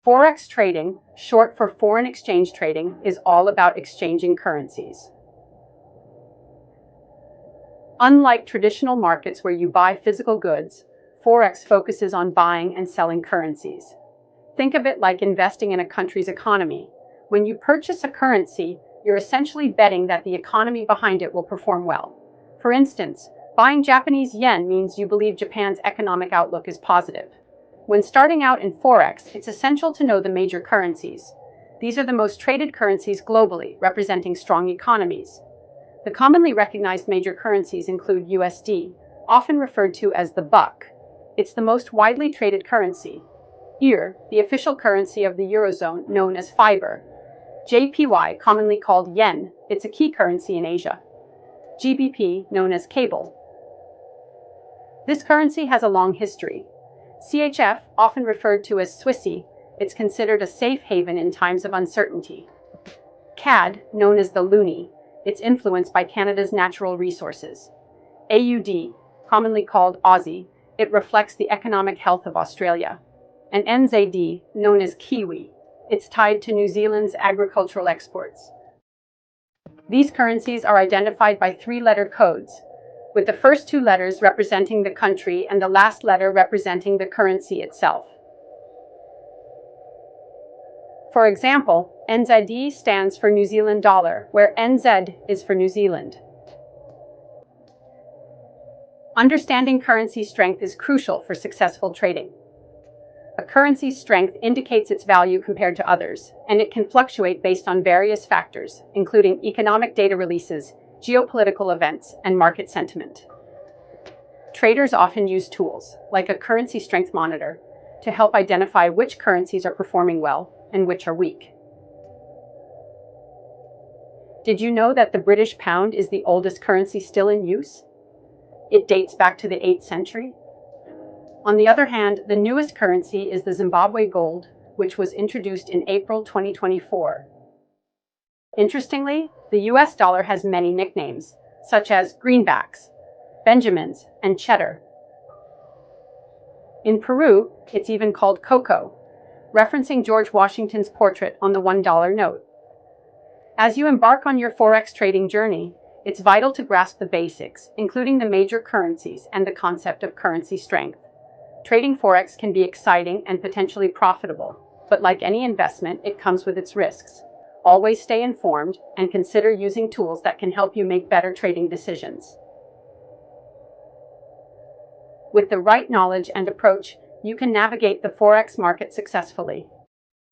Forex trading, short for foreign exchange trading, is all about exchanging currencies. Unlike traditional markets where you buy physical goods, Forex focuses on buying and selling currencies. Think of it like investing in a country's economy. When you purchase a currency, you're essentially betting that the economy behind it will perform well. For instance, buying Japanese yen means you believe Japan's economic outlook is positive. When starting out in Forex, it's essential to know the major currencies. These are the most traded currencies globally, representing strong economies. The commonly recognized major currencies include USD, often referred to as the buck. It's the most widely traded currency. EUR, the official currency of the Eurozone, known as fiber. JPY, commonly called yen, it's a key currency in Asia. GBP, known as cable. This currency has a long history. CHF, often referred to as Swissy, it's considered a safe haven in times of uncertainty. CAD, known as the loonie, it's influenced by Canada's natural resources. AUD, commonly called Aussie, it reflects the economic health of Australia. And NZD, known as Kiwi, it's tied to New Zealand's agricultural exports. These currencies are identified by three-letter codes, with the first two letters representing the country and the last letter representing the currency itself. For example, NZD stands for New Zealand dollar, where NZ is for New Zealand. Understanding currency strength is crucial for successful trading. A currency's strength indicates its value compared to others, and it can fluctuate based on various factors, including economic data releases, geopolitical events, and market sentiment. Traders often use tools, like a currency strength monitor, to help identify which currencies are performing well and which are weak. Did you know that the British pound is the oldest currency still in use? It dates back to the 8th century. On the other hand, the newest currency is the Zimbabwe gold, which was introduced in April 2024. Interestingly, the US dollar has many nicknames, such as greenbacks, Benjamins, and cheddar. In Peru, it's even called cocoa, referencing George Washington's portrait on the $1 note. As you embark on your Forex trading journey, it's vital to grasp the basics, including the major currencies and the concept of currency strength. Trading Forex can be exciting and potentially profitable, but like any investment, it comes with its risks. Always stay informed and consider using tools that can help you make better trading decisions. With the right knowledge and approach, you can navigate the Forex market successfully.